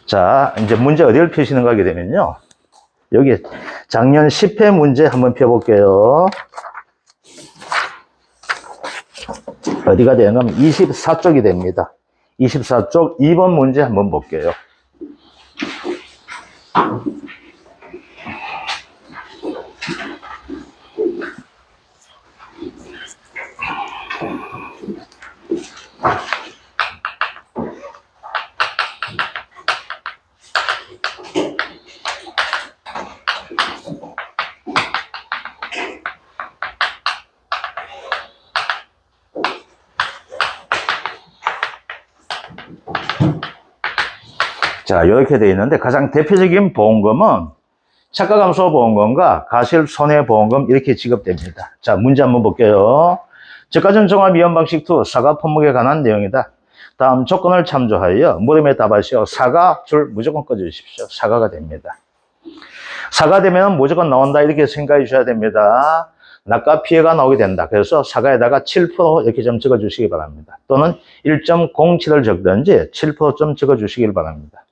자, 이제 문제 어디를 펴시는가 하게 되면요. 여기 작년 10회 문제 한번 펴볼게요. 어디가 되는가 하면 24쪽이 됩니다. 24쪽 2번 문제 한번 볼게요. 자, 이렇게 되어 있는데 가장 대표적인 보험금은 차가감소보험금과 가실손해보험금 이렇게 지급됩니다. 자, 문제 한번 볼게요. 저가전 종합이연 방식 2 사과 품목에 관한 내용이다. 다음 조건을 참조하여 물음에 답하시오. 사과 줄 무조건 꺼주십시오. 사과가 됩니다. 사과 되면 무조건 나온다 이렇게 생각해 주셔야 됩니다. 낙과 피해가 나오게 된다. 그래서 사과에다가 7% 이렇게 좀 적어주시기 바랍니다. 또는 1.07을 적든지 7%좀 적어주시길 바랍니다.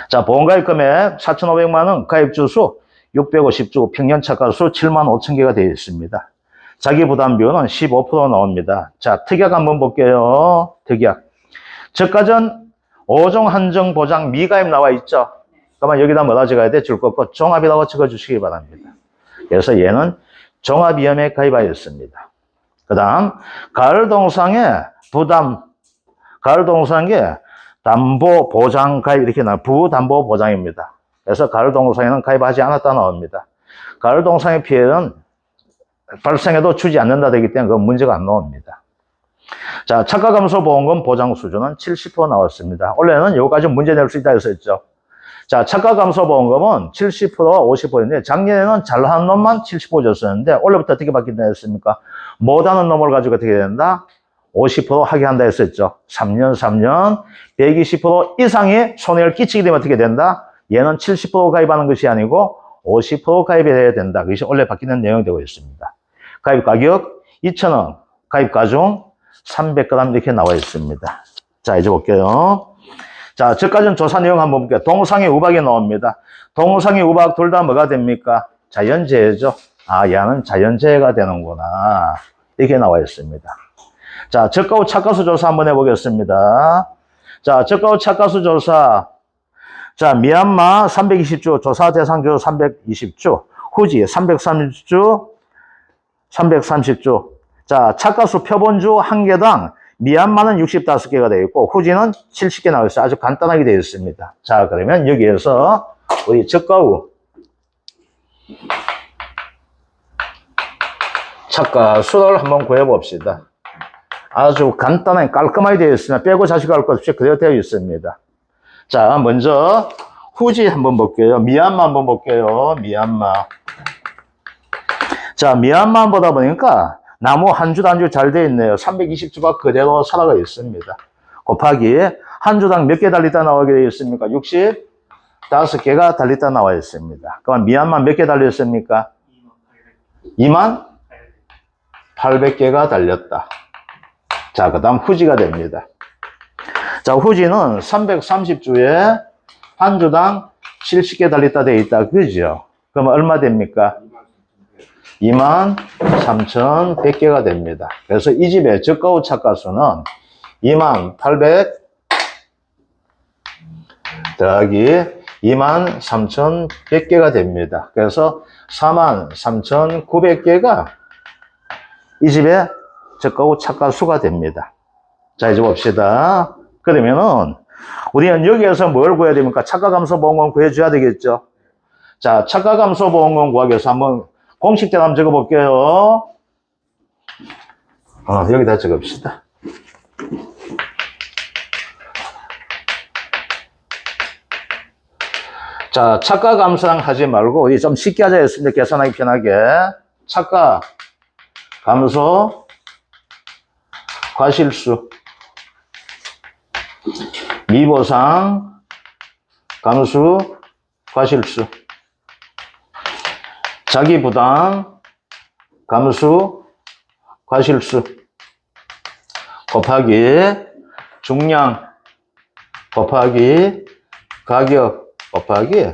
자, 보험가입 금액 4,500만 원, 가입주 수 650주, 평년 차가수 7만 5천 개가 되어 있습니다. 자기부담비율은 15% 나옵니다. 자, 특약 한번 볼게요. 특약. 저가전 5종 한정 보장 미가입 나와 있죠? 그러면 여기다 뭐라 적어야 돼? 줄 거 종합이라고 적어주시기 바랍니다. 그래서 얘는 종합위험에 가입하였습니다. 그 다음, 가을동상의 가을동상의 담보보장 가입 이렇게 나와요. 부담보보장입니다. 그래서 가을동상에는 가입하지 않았다 나옵니다. 가을동상의 피해는 발생해도 주지 않는다 되기 때문에 그 문제가 안 나옵니다. 자, 차가감소보험금 보장 수준은 70% 나왔습니다. 원래는 여기까지 문제 낼 수 있다 했었죠. 자, 차가감소보험금은 70%, 50%인데 작년에는 잘하는 놈만 70% 줬었는데 올해부터 어떻게 바뀐다 했습니까? 못하는 놈을 가지고 어떻게 된다? 50% 하게 한다 했었죠. 3년 120% 이상의 손해를 끼치게 되면 어떻게 된다? 얘는 70% 가입하는 것이 아니고 50% 가입해야 된다. 그것이 원래 바뀌는 내용이 되고 있습니다. 가입 가격 2,000원, 가입 가중 300g 이렇게 나와 있습니다. 자, 이제 볼게요. 자, 저까지는 조사 내용 한번 볼게요. 동상의 우박이 나옵니다. 동상의 우박 둘 다 뭐가 됩니까? 자연재해죠. 아, 얘는 자연재해가 되는구나. 이렇게 나와 있습니다. 자, 저가 후 차가수 조사 한번 해보겠습니다. 자, 저가 후 차가수 조사. 자, 미얀마 320주, 조사 대상주 320주, 후지 330주, 330주. 자, 차가수 표본주 한 개당 미얀마는 65개가 되어 있고, 후지는 70개 나와 있어요. 아주 간단하게 되어 있습니다. 자, 그러면 여기에서 우리 저가 후 차가수를 한번 구해봅시다. 아주 간단하게 깔끔하게 되어 있으면 빼고 자식할 것 없이 그대로 되어 있습니다. 자, 먼저 후지 한번 볼게요. 미얀마 한번 볼게요. 미얀마. 자, 미얀마 보다 보니까 나무 한 주 한 주 잘 되어 있네요. 320주가 그대로 살아가 있습니다. 곱하기 한 주당 몇 개 달리다 나오게 되어 있습니까? 65개가 달리다 나와 있습니다. 그럼 미얀마 몇 개 달려 있습니까? 28,000개가 달렸다. 자, 그 다음 후지가 됩니다. 자, 후지는 330주에 한 주당 70개 달렸다 되어 있다. 그죠? 그러면 얼마 됩니까? 23,100개가 됩니다. 그래서 이 집의 저가 후 차가수는 28,000 더하기 23,100개가 됩니다. 그래서 43,900개가 이 집의 저가 후 차가수가 됩니다. 자, 이제 봅시다. 그러면은 우리는 여기에서 뭘 구해야 됩니까? 차가감소보험금 구해줘야 되겠죠. 자, 차가감소보험금 구하기 위해서 한번 공식대로 한번 적어볼게요. 여기다 적읍시다. 자, 차가감소랑 하지 말고 우리 좀 쉽게 하자 했습니다. 계산하기 편하게. 차가감소 과실수 미보상 감수 과실수 자기부담 감수 과실수 곱하기 중량 곱하기 가격 곱하기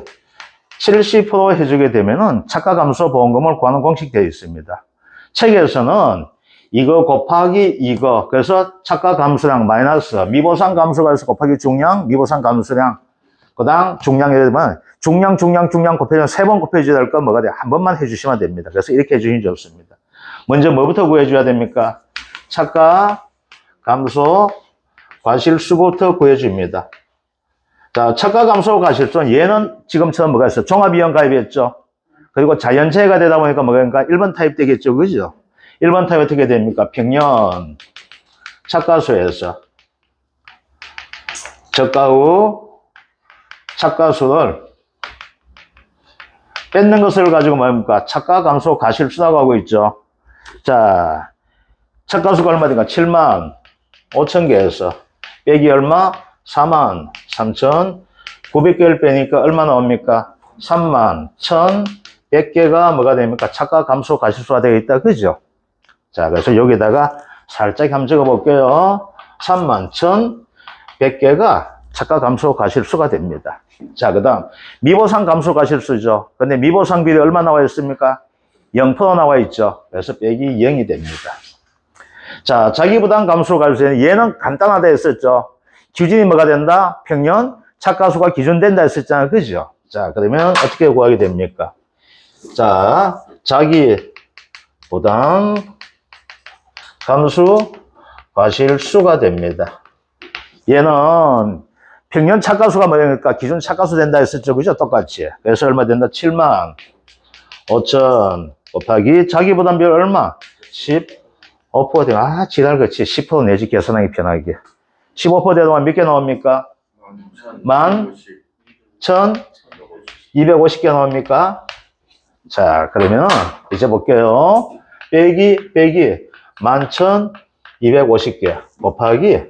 70% 해주게 되면은 차가감소 보험금을 구하는 공식 되어 있습니다. 책에서는 이거 곱하기 이거, 그래서 차가감소량 마이너스 미보상 감소가 있어 곱하기 중량, 미보상 감소량, 그 다음 중량이 되면 중량 곱해주면 3번 곱해줘야 될 거 뭐가 돼요? 한 번만 해주시면 됩니다. 그래서 이렇게 해주시면 좋습니다. 먼저 뭐부터 구해줘야 됩니까? 차가 감소 과실수부터 구해줍니다. 자, 차가 감소 과실수는 얘는 지금처럼 뭐가 있어요? 종합이형 가입했죠. 그리고 자연재해가 되다 보니까 뭐가 1번 타입 되겠죠. 그죠? 1번 타입 어떻게 됩니까? 평년 차가수에서 저가 후 차가수를 뺏는 것을 가지고 뭡니까? 차가 감소 과실수라고 하고 있죠. 자, 차가수가 얼마든가 7만 5천 개에서 빼기 얼마? 4만 3천 900개를 빼니까 얼마 나옵니까? 3만 1,100개가 뭐가 됩니까? 차가 감소 과실수가 되어 있다. 그죠? 자, 그래서 여기다가 살짝 한번 적어 볼게요. 3만 1,100개가 차가 감소 과실수가 됩니다. 자, 그 다음 미보상 감소 과실수죠. 근데 미보상 비율이 얼마 나와 있습니까? 0% 나와 있죠. 그래서 빼기 0이 됩니다. 자, 자기부담 감소 과실수는 얘는 간단하다 했었죠. 기준이 뭐가 된다? 평년 차가수가 기준된다 했었잖아요. 그죠? 자, 그러면 어떻게 구하게 됩니까? 자, 자기부담 감소 과실수가 됩니다. 얘는 평년 차가수가 뭐니까 기준 차가수 된다 했었죠. 그죠? 똑같이. 그래서 얼마 된다? 7만 5천 곱하기 자기부담 비율 얼마? 15% 되면, 아, 지랄그치. 10% 내지 계산하기 편하게. 15% 되면 몇 개 나옵니까? 11,250개 나옵니까? 자, 그러면 이제 볼게요. 빼기 11,250개 곱하기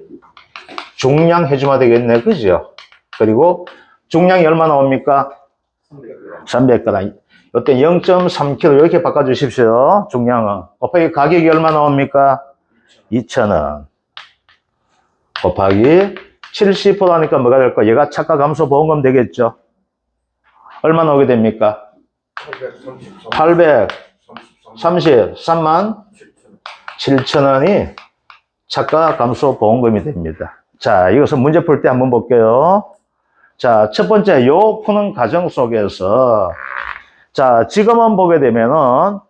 중량 해주면 되겠네. 그죠? 그리고 중량이 얼마 나옵니까? 300g. 이때 0.3kg 이렇게 바꿔주십시오. 중량은. 곱하기 가격이 얼마 나옵니까? 2,000원. 곱하기 70% 하니까 뭐가 될까? 얘가 차가 감소 보험금 되겠죠? 얼마 나오게 됩니까? 833만 7,000원이 차가 감소 보험금이 됩니다. 자, 이것은 문제 풀 때 한번 볼게요. 자, 첫 번째, 요 푸는 과정 속에서, 자, 지금은 보게 되면은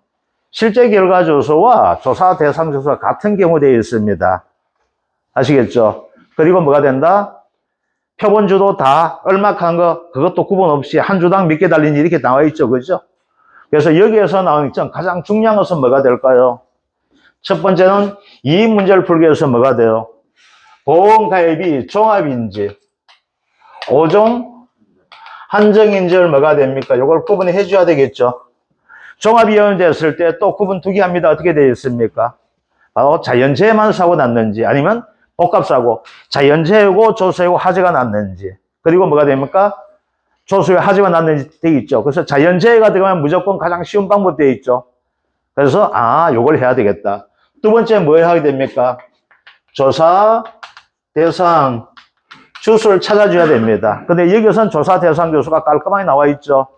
실제 결과 조서와 조사 대상 조서가 같은 경우 되어 있습니다. 아시겠죠? 그리고 뭐가 된다? 표본주도 다 얼마한 거, 그것도 구분 없이 한 주당 몇 개 달린지 이렇게 나와 있죠. 그죠? 그래서 여기에서 나오는 가장 중요한 것은 뭐가 될까요? 첫 번째는 이 문제를 풀기 위해서 뭐가 돼요? 보험가입이 종합인지, 5종 한정인지를 뭐가 됩니까? 이걸 구분해 줘야 되겠죠. 종합이연제 했을 때 또 구분 두 개 합니다. 어떻게 되어 있습니까? 바로 자연재해만 사고 났는지, 아니면 복합사고, 자연재해고 조세고 하재가 났는지, 그리고 뭐가 됩니까? 조수에 하재가 났는지 되어 있죠. 그래서 자연재해가 들어가면 무조건 가장 쉬운 방법 되어 있죠. 그래서, 아, 요걸 해야 되겠다. 두 번째 뭐 하게 됩니까? 조사 대상 주수를 찾아줘야 됩니다. 근데 여기서는 조사 대상 주수가 깔끔하게 나와 있죠.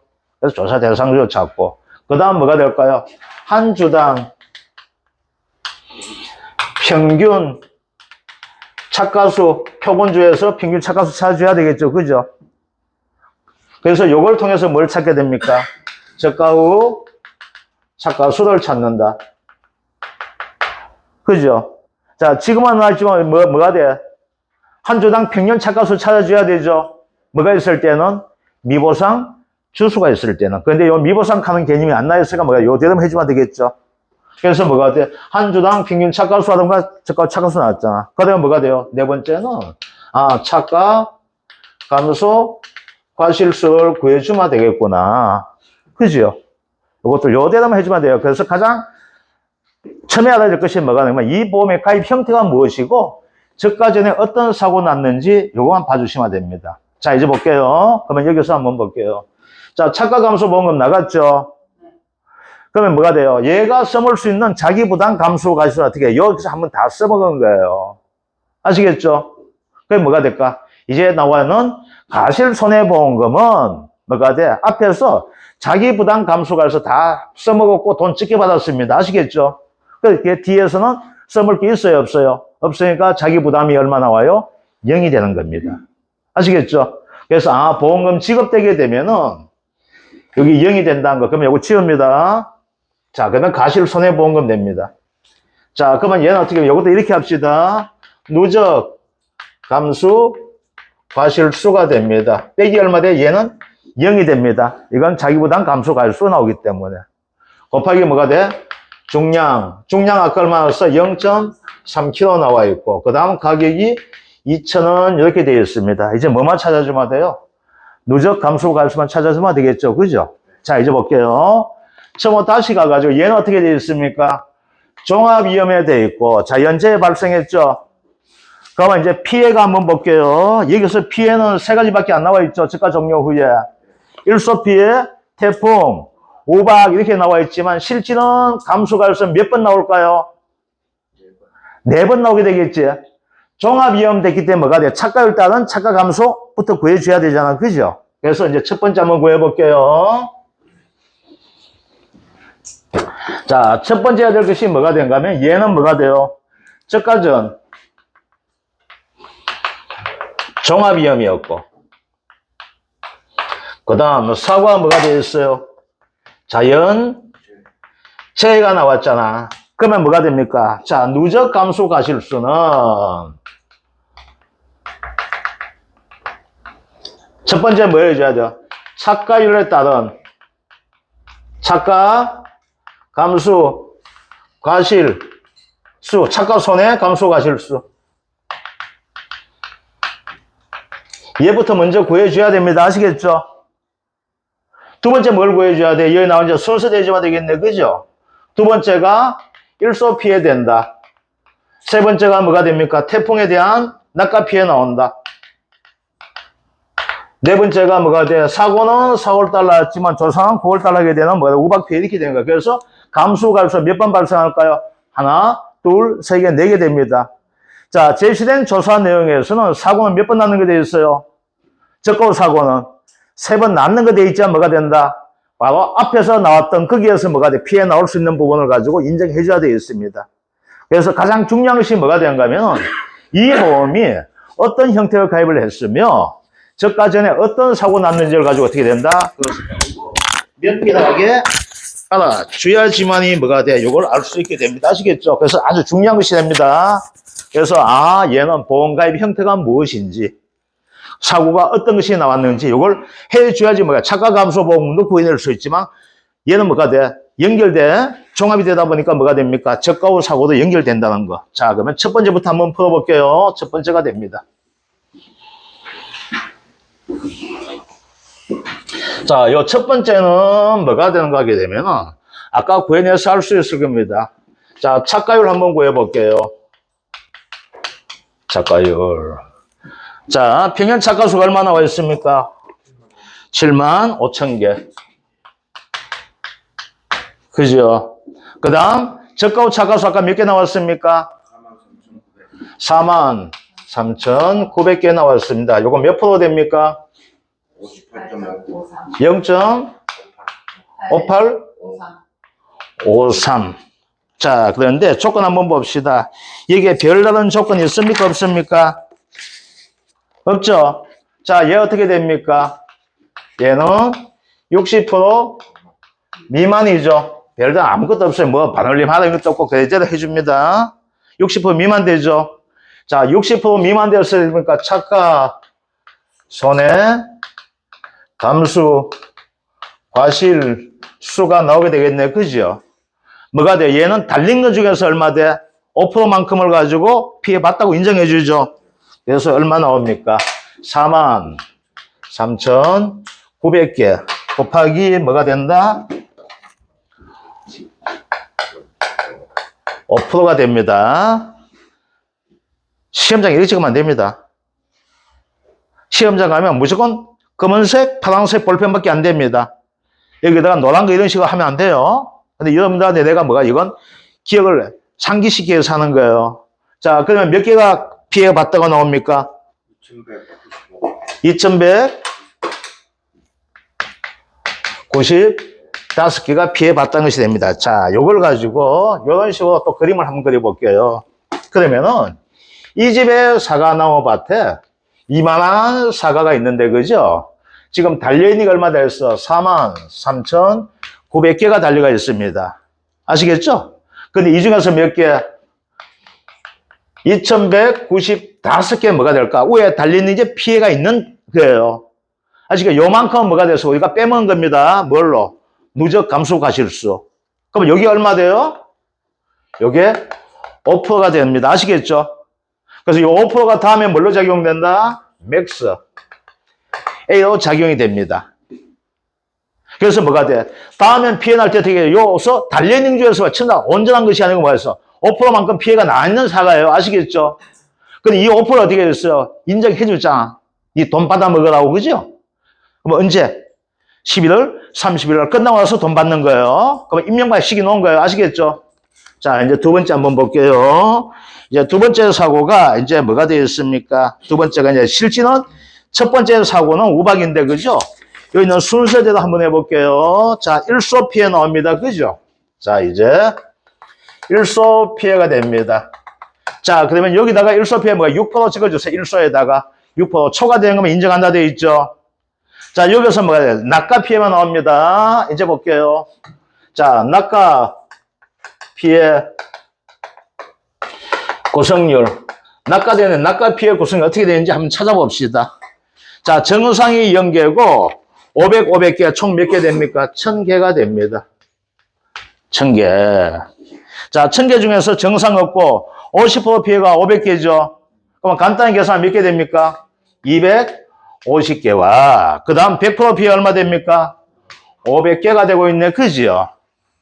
그래서 조사 대상 주수 찾고, 그 다음 뭐가 될까요? 한 주당 평균 차가수, 표본주에서 평균 차가수 찾아줘야 되겠죠. 그죠? 그래서 요걸 통해서 뭘 찾게 됩니까? 저가 후 차가수를 찾는다. 그죠? 자, 지금은 나왔지만 뭐가 돼? 한 주당 평균 차가수 찾아줘야 되죠. 뭐가 있을 때는? 미보상 주수가 있을 때는. 그런데 요 미보상 하는 개념이 안 나있으니까 뭐가 요 대답 해주면 되겠죠. 그래서 뭐가 돼? 한 주당 평균 차가수 하던가 저가 차가수 나왔잖아. 그러면 뭐가 돼요? 네 번째는, 아, 차가 감소 과실수를 구해주면 되겠구나. 그죠? 이것도 요 대답만 해주면 돼요. 그래서 가장 처음에 알아야 될 것이 뭐가 되냐면 이 보험의 가입 형태가 무엇이고 저가 전에 어떤 사고 났는지 요거만 봐주시면 됩니다. 자, 이제 볼게요. 그러면 여기서 한번 볼게요. 자, 차가 감소 보험금 나갔죠? 그러면 뭐가 돼요? 얘가 써먹을 수 있는 자기 부담 감소 과실수는 어떻게 해요? 여기서 한번 다 써먹은 거예요. 아시겠죠? 그럼 뭐가 될까? 이제 나와는 가실손해보험금은 뭐가 돼? 앞에서 자기 부담 감수가 해서 다 써먹었고 돈 적게 받았습니다. 아시겠죠? 그렇게 뒤에서는 써먹을 게 있어요, 없어요? 없으니까 자기 부담이 얼마 나와요? 0이 되는 겁니다. 아시겠죠? 그래서 보험금 지급되게 되면은 여기 0이 된다는 거. 그러면 이거 지웁니다. 자, 그러면 가실손해보험금 냅니다. 자, 그러면 얘는 어떻게 하면 이것도 이렇게 합시다. 누적 감수 과실수가 됩니다. 빼기 얼마 돼? 얘는 0이 됩니다. 이건 자기부담 감수 과실수 나오기 때문에. 곱하기 뭐가 돼? 중량 아까 얼마 나왔어? 0.3kg 나와 있고, 그 다음 가격이 2,000원 이렇게 되어 있습니다. 이제 뭐만 찾아주면 돼요? 누적 감수 과실수만 찾아주면 되겠죠. 그죠? 자, 이제 볼게요. 처음 다시 가가지고 얘는 어떻게 되어 있습니까? 종합위험에 되어 있고, 자, 연재에 발생했죠? 그러면 이제 피해가 한번 볼게요. 여기서 피해는 세 가지밖에 안 나와 있죠. 저가 종료 후에. 일소 피해, 태풍, 우박 이렇게 나와 있지만 실질은 감수가율성 몇 번 나올까요? 4번 나오게 되겠지. 종합위험 됐기 때문에 뭐가 돼? 착가율 따른 착가 감소부터 구해줘야 되잖아. 그죠? 그래서 이제 첫 번째 한번 구해볼게요. 자, 첫 번째 해야 될 것이 뭐가 된가 하면 얘는 뭐가 돼요? 저가전 종합위험이었고, 그 다음 사고가 뭐가 되어 있어요? 자연재해가 나왔잖아. 그러면 뭐가 됩니까? 자, 누적 감수 과실수는 첫 번째 뭐 해줘야 돼요? 착가율에 따른 착가 감수 과실수, 착가 손해 감수 과실수. 얘부터 먼저 구해줘야 됩니다. 아시겠죠? 두 번째 뭘 구해줘야 돼? 여기 나온 이제 순서 대줘야 되겠네. 그죠? 두 번째가 일소 피해 된다. 세 번째가 뭐가 됩니까? 태풍에 대한 낙가 피해 나온다. 네 번째가 뭐가 돼? 사고는 4월 달 났지만 조사는 9월 달 하게 되는 뭐야? 우박 피해 이렇게 되는 거야. 그래서 감수 과실수 몇 번 발생할까요? 하나, 둘, 세 개, 네 개 됩니다. 자, 제시된 조사 내용에서는 사고는 몇 번 낳는 게 되어 있어요? 적고 사고는 3번 낳는 거 되어 있지만 뭐가 된다? 바로 앞에서 나왔던 거기에서 뭐가 돼? 피해 나올 수 있는 부분을 가지고 인정해 줘야 되어 있습니다. 그래서 가장 중요한 것이 뭐가 되는가 하면 이 보험이 어떤 형태의 가입을 했으며 저가 전에 어떤 사고 났는지를 가지고 어떻게 된다? 면밀하게 알아줘야지만이 뭐가 돼? 이걸 알 수 있게 됩니다. 아시겠죠? 그래서 아주 중요한 것이 됩니다. 그래서 얘는 보험가입 형태가 무엇인지, 사고가 어떤 것이 나왔는지 이걸 해줘야지 뭐야. 착가감소보험도 구해낼 수 있지만 얘는 뭐가 돼? 연결돼. 종합이 되다 보니까 뭐가 됩니까? 저가와 사고도 연결된다는 거. 자, 그러면 첫 번째부터 한번 풀어볼게요. 첫 번째가 됩니다. 자, 요 첫 번째는 뭐가 되는가 하게 되면은 아까 구해내서 할 수 있을 겁니다. 자, 착가율 한번 구해볼게요. 착가율. 자, 평균 착가수가 얼마 나와 있습니까? 75,000개. 그죠? 그 다음, 저가 후 착가수 아까 몇 개 나왔습니까? 43,900개 나왔습니다. 요거 몇 프로 됩니까? 0.58? 53. 자, 그런데 조건 한번 봅시다. 여기에 별다른 조건이 있습니까? 없습니까? 없죠? 자, 얘 어떻게 됩니까? 얘는 60% 미만이죠? 별다른 아무것도 없어요. 뭐, 반올림 하다 이것도 없고, 그대로 해줍니다. 60% 미만 되죠? 자, 60% 미만 되었으니까 착가, 손해, 감수, 과실, 수가 나오게 되겠네. 그죠? 뭐가 돼? 얘는 달린 것 중에서 얼마 돼? 5%만큼을 가지고 피해봤다고 인정해 주죠. 그래서 얼마 나옵니까? 43,900개 곱하기 뭐가 된다? 5%가 됩니다. 시험장에 이렇게 찍으면 안 됩니다. 시험장 가면 무조건 검은색, 파란색 볼펜밖에 안 됩니다. 여기다가 노란 거 이런 식으로 하면 안 돼요. 근데 여러분들한테 내가 뭐가 이건 기억을 상기시키기 위해서 하는 거예요. 자, 그러면 몇 개가 피해가 받다가 나옵니까? 2195개가 피해봤다는 것이 됩니다. 자, 요걸 가지고 이런 식으로 또 그림을 한번 그려볼게요. 그러면은 이 집에 사과나무 밭에 이만한 사과가 있는데, 그죠? 지금 달려있는 게 얼마 됐어? 43,900개가 달려가 있습니다. 아시겠죠? 근데 이 중에서 몇 개? 2195개 뭐가 될까? 위에 달려있는 이제 피해가 있는 거예요. 아시겠죠? 요만큼은 뭐가 돼서 우리가 빼먹은 겁니다. 뭘로? 누적 감소 가실수. 그럼 여기 얼마 돼요? 요게 5%가 됩니다. 아시겠죠? 그래서 이 5%가 다음에 뭘로 작용된다? 맥스 A로 작용이 됩니다. 그래서 뭐가 돼? 다음엔 피해 날 때 어떻게 해요? 요서 달려있는 중에서 친다 온전한 것이 아니고 뭐였어? 5%만큼 피해가 나 있는 사과예요. 아시겠죠? 근데 이 5% 어떻게 됐어요? 인정해 줬잖아. 이 돈 받아 먹으라고, 그죠? 그럼 언제? 11월 30일 끝나고 나서 돈 받는 거예요. 그럼 임명받이 시기 놓은 거예요. 아시겠죠? 자, 이제 두 번째 한번 볼게요. 이제 두 번째 사고가 이제 뭐가 되어 있습니까? 두 번째가 이제 실지는 첫 번째 사고는 우박인데, 그죠? 여기 있는 순서대로 한번 해볼게요. 자, 일소 피해 나옵니다. 그죠? 자, 이제 일소 피해가 됩니다. 자, 그러면 여기다가 일소 피해 뭐가 6% 찍어주세요. 일소에다가 6% 초과되는 거면 인정한다 되어 있죠? 자, 여기서 뭐가 돼요? 낙가 피해만 나옵니다. 이제 볼게요. 자, 낙가 피해 구성률. 낙가되는 낙가 피해 구성률 어떻게 되는지 한번 찾아봅시다. 자, 정상이 0개고 500, 500개 총 몇 개 됩니까? 1000개가 됩니다. 1000개. 자, 1000개 중에서 정상 없고 50% 피해가 500개죠. 그럼 간단히 계산 몇 개 됩니까? 250개와 그 다음 100% 피해 얼마 됩니까? 500개가 되고 있네. 그지요?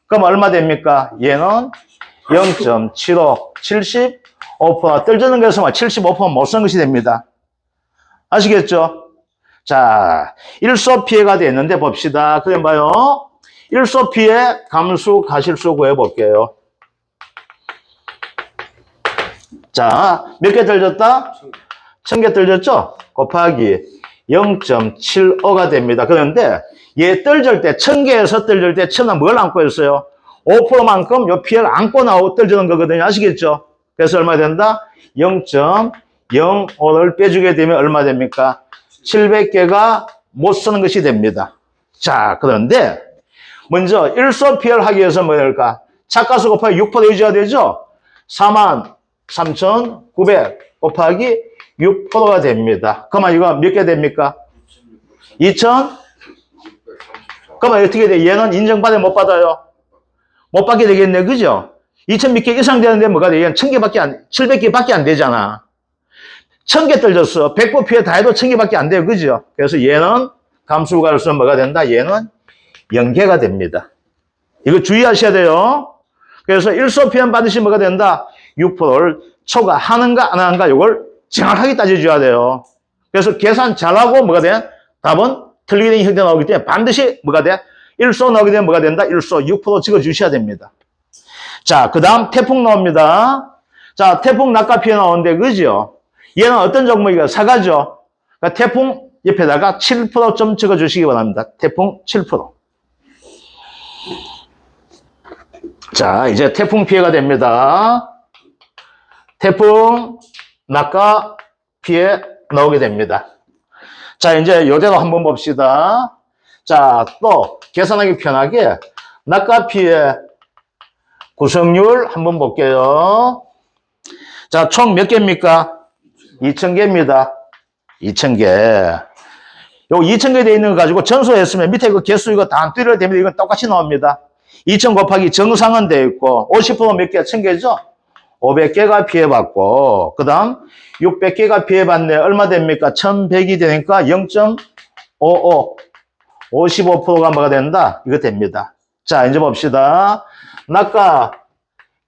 그럼 얼마 됩니까? 얘는 0.75, 75%. 떨어지는 것에서 75% 못 쓴 것이 됩니다. 아시겠죠? 자, 일소 피해가 됐는데 봅시다. 그래 봐요. 일소 피해 감수 가실수 구해볼게요. 자, 몇 개 떨어졌다? 1000개 떨어졌죠? 곱하기 0.75가 됩니다. 그런데 얘 떨어질 때 1000개에서 떨어질 때 1000은 뭘 안고 있어요? 5%만큼 요 피해를 안고 나오고 떨어지는 거거든요. 아시겠죠? 그래서 얼마 된다? 0.05를 빼주게 되면 얼마 됩니까? 700개가 못 쓰는 것이 됩니다. 자, 그런데 먼저 일소 피해를 하기 위해서 뭐 될까? 차가수 곱하기 6% 유지가 되죠? 43,900 곱하기 6%가 됩니다. 그러면 이거 몇 개 됩니까? 2000? 그러면 어떻게 돼? 얘는 인정받아요? 못 받아요? 못 받게 되겠네. 그죠? 2000 몇 개 이상 되는데 뭐가 돼? 얘는 700개밖에 안 되잖아. 1000개 떨어졌어. 100% 피해 다 해도 1000개밖에 안 돼요. 그죠? 그래서 얘는 감수가 갈수록 뭐가 된다? 얘는 0개가 됩니다. 이거 주의하셔야 돼요. 그래서 일소 피해 받으시면 뭐가 된다? 6%를 초과하는가 안 하는가 이걸 정확하게 따져줘야 돼요. 그래서 계산 잘하고 뭐가 돼? 답은 틀리게 된 형태 나오기 때문에 반드시 뭐가 돼? 일소 나오게 되면 뭐가 된다? 일소 6% 찍어주셔야 됩니다. 자, 그 다음 태풍 나옵니다. 자, 태풍 낙가 피해 나오는데, 그죠? 얘는 어떤 종목이가 사과죠? 그러니까 태풍 옆에다가 7% 좀 적어주시기 바랍니다. 태풍 7%. 자, 이제 태풍 피해가 됩니다. 태풍 낙가 피해 나오게 됩니다. 자, 이제 요대로 한번 봅시다. 자, 또 계산하기 편하게 낙가 피해 구성률 한번 볼게요. 자, 총 몇 개입니까? 2000개입니다. 2000개. 요 2000개 되어 있는 거 가지고 전소했으면 밑에 그 개수 이거 다 뚫어야 됩니다. 이건 똑같이 나옵니다. 2000 곱하기 정상은 되어 있고 50% 몇 개? 1000개죠? 500개가 피해받고 그 다음 600개가 피해받네. 얼마 됩니까? 1100이 되니까 0.55 55%가 뭐가 된다? 이거 됩니다. 자, 이제 봅시다. 낙가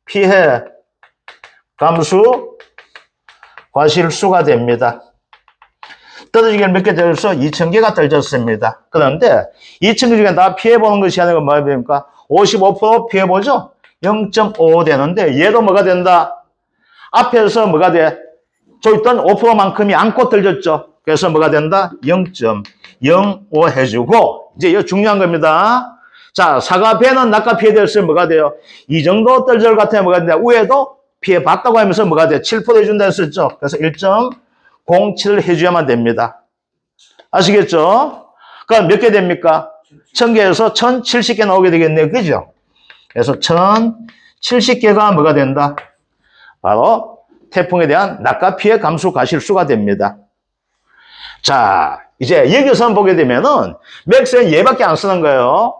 피해 감수 과실수가 됩니다. 떨어지게 몇 개 떨어졌어? 2000개가 떨어졌습니다. 그런데 2000개 중에 다 피해보는 것이 아니고 뭐가 됩니까? 55% 피해보죠? 0.55 되는데 얘도 뭐가 된다? 앞에서 뭐가 돼? 저 있던 5%만큼이 안고 떨어졌죠? 그래서 뭐가 된다? 0.05 해주고, 이제 이거 중요한 겁니다. 자, 사과 배는 낙과 피해됐으면 뭐가 돼요? 이 정도 떨절 같으면 뭐가 된다? 위에도 피해봤다고 하면서 뭐가 돼요? 7% 해준다 했었죠? 그래서 1.07 해줘야만 됩니다. 아시겠죠? 그럼 몇 개 됩니까? 1000개에서 1070개 나오게 되겠네요. 그죠? 그래서 1070개가 뭐가 된다? 바로 태풍에 대한 낙과 피해 감수 과실수가 됩니다. 자, 이제 여기서 보게 되면은 맥스는 얘밖에 안 쓰는 거예요.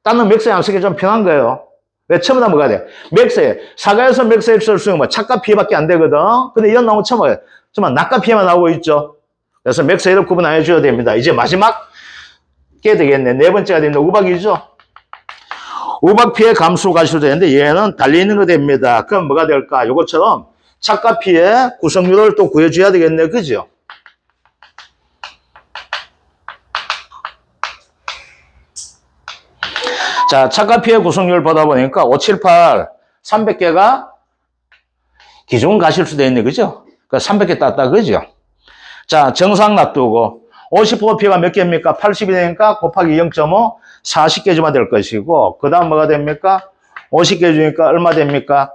다른 맥스에 안 쓰기 좀 편한 거예요. 왜? 처음에 뭐가 돼? 맥스에, 사과에서 맥스에 쓸 수 있는 뭐 착과 피해밖에 안 되거든. 근데 이런 나오면 처음에 정말 낙과 피해만 나오고 있죠. 그래서 맥스를 구분해 줘야 됩니다. 이제 마지막 게 되겠네. 네 번째가 되는데 우박이죠. 우박 피해 감수 과실도 되는데 얘는 달려있는 거 됩니다. 그럼 뭐가 될까? 요것처럼 착과 피해 구성률을 또 구해줘야 되겠네. 그죠? 자, 착과 피해 구성률 보다 보니까 5, 7, 8, 300개가 기준 가실수 되어 있네. 그죠? 그 300개 땄다. 그죠? 자, 정상 놔두고 50% 피해가 몇 개입니까? 80이 되니까 곱하기 0.5, 40개 주면 될 것이고, 그 다음 뭐가 됩니까? 50개 주니까 얼마 됩니까?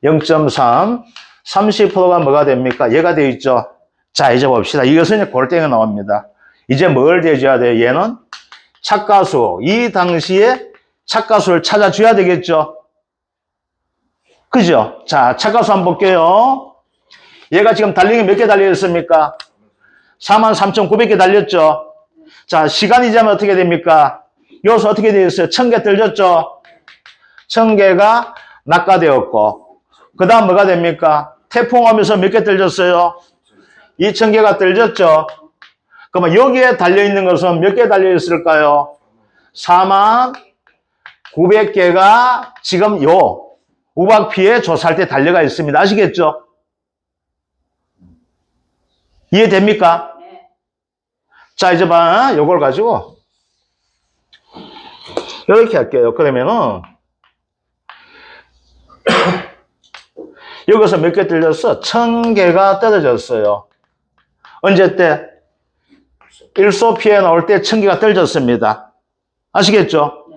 0.3, 30%가 뭐가 됩니까? 얘가 되어 있죠. 자, 이제 봅시다. 이것은 이제 골땡이 나옵니다. 이제 뭘 대줘야 돼요? 얘는 착가수, 이 당시에 착가수를 찾아줘야 되겠죠. 그죠? 자, 착가수 한번 볼게요. 얘가 지금 달리기 몇 개 달려있습니까? 43,900개 달렸죠. 자, 시간이 지나면 어떻게 됩니까? 여기서 어떻게 되어 있어요? 1000개 떨어졌죠. 1000개가 낙가되었고, 그 다음 뭐가 됩니까? 태풍 오면서 몇 개 떨어졌어요? 2000개가 떨어졌죠. 그러면 여기에 달려있는 것은 몇 개 달려있을까요? 49,900개가 지금 요 우박 피해 조사할 때 달려가 있습니다. 아시겠죠? 이해됩니까? 네. 자, 이제 봐. 요걸 가지고 이렇게 할게요. 그러면은 여기서 몇 개 떨어졌어? 1000개가 떨어졌어요. 언제 때? 일소 피해 나올 때 1000개가 떨어졌습니다. 아시겠죠? 네.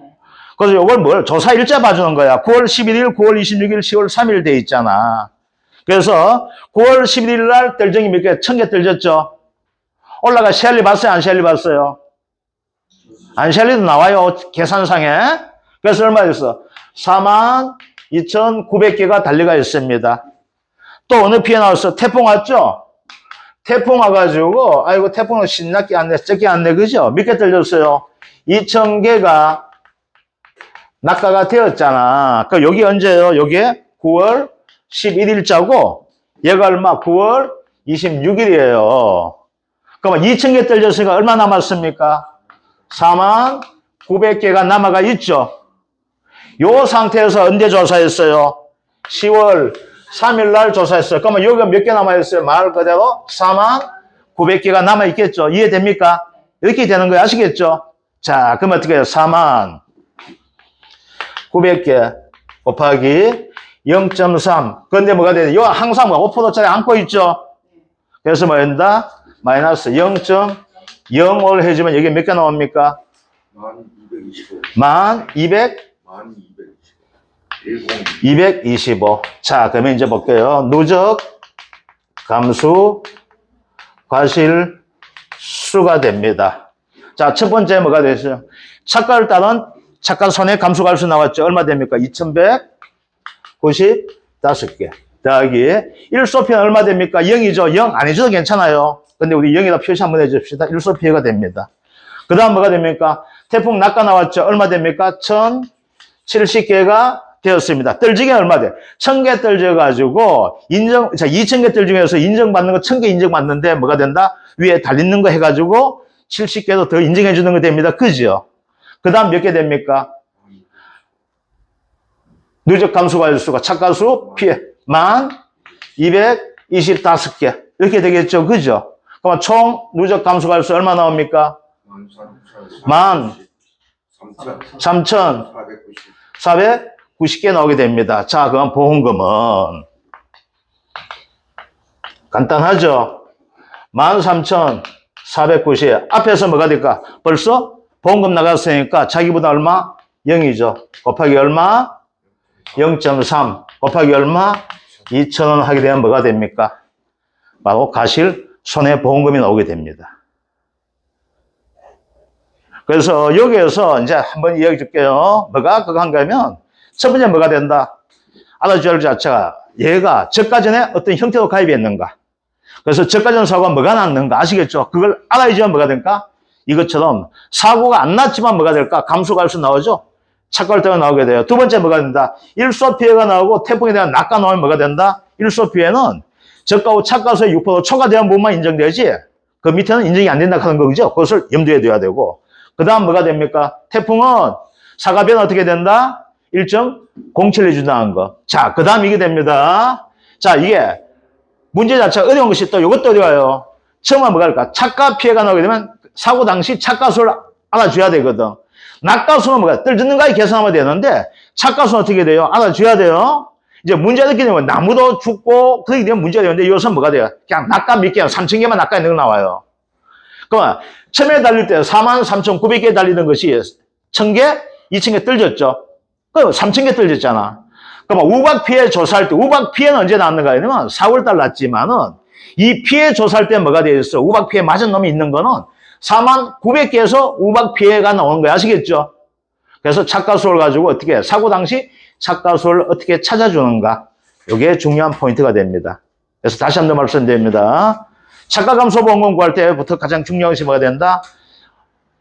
그래서 요걸 뭘? 조사 일자 봐주는 거야. 9월 11일, 9월 26일, 10월 3일 돼 있잖아. 그래서 9월 11일 날 떨정이 몇 개? 1000개 떨어졌죠? 올라가 셸리 봤어요? 안 셸리 봤어요? 안 셸리도 나와요. 계산상에. 그래서 얼마 됐어? 42,900개가 달려가 있습니다. 또 어느 피해 나왔어? 태풍 왔죠? 태풍 와가지고, 아이고, 태풍은 신나게 안 내, 적게 안 내, 그죠? 몇 개 떨어졌어요? 2,000개가 낙가가 되었잖아. 그 여기 언제예요? 여기에 9월 11일자고, 얘가 얼마? 9월 26일이에요. 그러면 2,000개 떨어졌으니까 얼마 남았습니까? 41,900개가 남아가 있죠. 요 상태에서 언제 조사했어요? 10월 3일 날 조사했어요. 그러면 여기가 몇 개 남아있어요? 말 그대로 41,900개가 남아있겠죠. 이해됩니까? 이렇게 되는 거예요. 아시겠죠? 자, 그럼 어떻게 해요? 41,900개 곱하기 0.3. 그런데 뭐가 돼요? 요 항상 5%짜리 안고 있죠? 그래서 뭐 된다? 마이너스 0.05를 해주면 여기 몇 개 나옵니까? 1225. 자, 그러면 이제 볼게요. 누적 감수 과실 수가 됩니다. 자, 첫 번째 뭐가 되죠? 착가를 따른 착가 손해 감수 과실수 나왔죠? 얼마 됩니까? 2,195개. 더하기 1소피해는 얼마 됩니까? 0이죠? 0 안 해줘도 괜찮아요. 근데 우리 0에다 표시 한번 해줍시다. 1소피해가 됩니다. 그 다음 뭐가 됩니까? 태풍 낙가 나왔죠? 얼마 됩니까? 1,070개가 되었습니다. 떨지게 얼마 돼? 1,000개 떨져가지고, 2,000개 떨 중에서 인정받는 거 1,000개 인정받는데 뭐가 된다? 위에 달리는 거 해가지고 70개도 더 인정해주는 거 됩니다. 그죠? 그 다음 몇 개 됩니까? 누적 감수 과실수가 착가수 피해 1225개. 이렇게 되겠죠? 그죠? 그럼 총 누적 감수 과실수 얼마 나옵니까? 13,490개 나오게 됩니다. 자, 그럼 보험금은 간단하죠? 13,490. 앞에서 뭐가 될까? 벌써 보험금 나갔으니까 자기보다 얼마? 0이죠. 곱하기 얼마? 0.3 곱하기 얼마? 2,000원 하게 되면 뭐가 됩니까? 바로 가실 손해보험금이 나오게 됩니다. 그래서 여기에서 이제 한번 이야기 줄게요. 뭐가 그거 한가 하면 첫 번째 뭐가 된다? 알아줘야 할 자체가 얘가 저가 전에 어떤 형태로 가입이 했는가. 그래서 저가 전 사고가 뭐가 났는가 아시겠죠? 그걸 알아야지만 뭐가 될까? 이것처럼 사고가 안 났지만 뭐가 될까? 감소갈수 나오죠? 착각때가 나오게 돼요. 두 번째 뭐가 된다? 일소 피해가 나오고 태풍에 대한 낙가 나오면 뭐가 된다? 일소 피해는 저가 후 착가소의 6% 초과되는 부분만 인정되지 그 밑에는 인정이 안 된다 하는 거죠. 그것을 염두에 둬야 되고 그 다음 뭐가 됩니까? 태풍은 사가변은 어떻게 된다? 1.07 해준다는 거. 자, 그 다음 이게 됩니다. 자, 이게 문제 자체가 어려운 것이 또 이것도 어려워요. 처음에 뭐가 할까? 착가 피해가 나오게 되면 사고 당시 착가수를 알아줘야 되거든. 낙가수는 뭐가 떨어졌는가 계산하면 되는데 착가수는 어떻게 돼요? 알아줘야 돼요. 이제 문제가 있게 되면 나무도 죽고 그렇게 되면 문제가 되는데 이것은 뭐가 돼요? 그냥 낙가 몇 개야? 3,000개만 낙가 있는 거 나와요. 그러면 처음에 달릴 때 43,900개 달리던 것이 1,000개, 2,000개 떨어졌죠. 그럼 3,000개 떨어졌잖아. 그러면 우박 피해 조사할 때 우박 피해는 언제 나왔는가 하면 4월달 났지만은 이 피해 조사할 때 뭐가 되어 있어? 우박 피해 맞은 놈이 있는 거는 49,000개에서 우박 피해가 나오는 거야. 아시겠죠? 그래서 착가수를 가지고 어떻게 사고 당시 착가수를 어떻게 찾아주는가. 이게 중요한 포인트가 됩니다. 그래서 다시 한 번 말씀드립니다. 착가감소보험금 구할 때부터 가장 중요한 것이 뭐가 된다?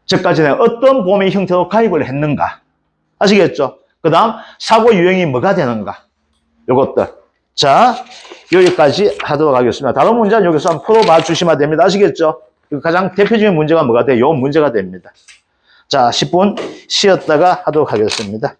저가 전에 어떤 보험의 형태로 가입을 했는가. 아시겠죠? 그 다음 사고 유형이 뭐가 되는가. 요것들. 자, 여기까지 하도록 하겠습니다. 다른 문제는 여기서 한번 풀어봐 주시면 됩니다. 아시겠죠? 가장 대표적인 문제가 뭐가 돼요? 요 문제가 됩니다. 자, 10분 쉬었다가 하도록 하겠습니다.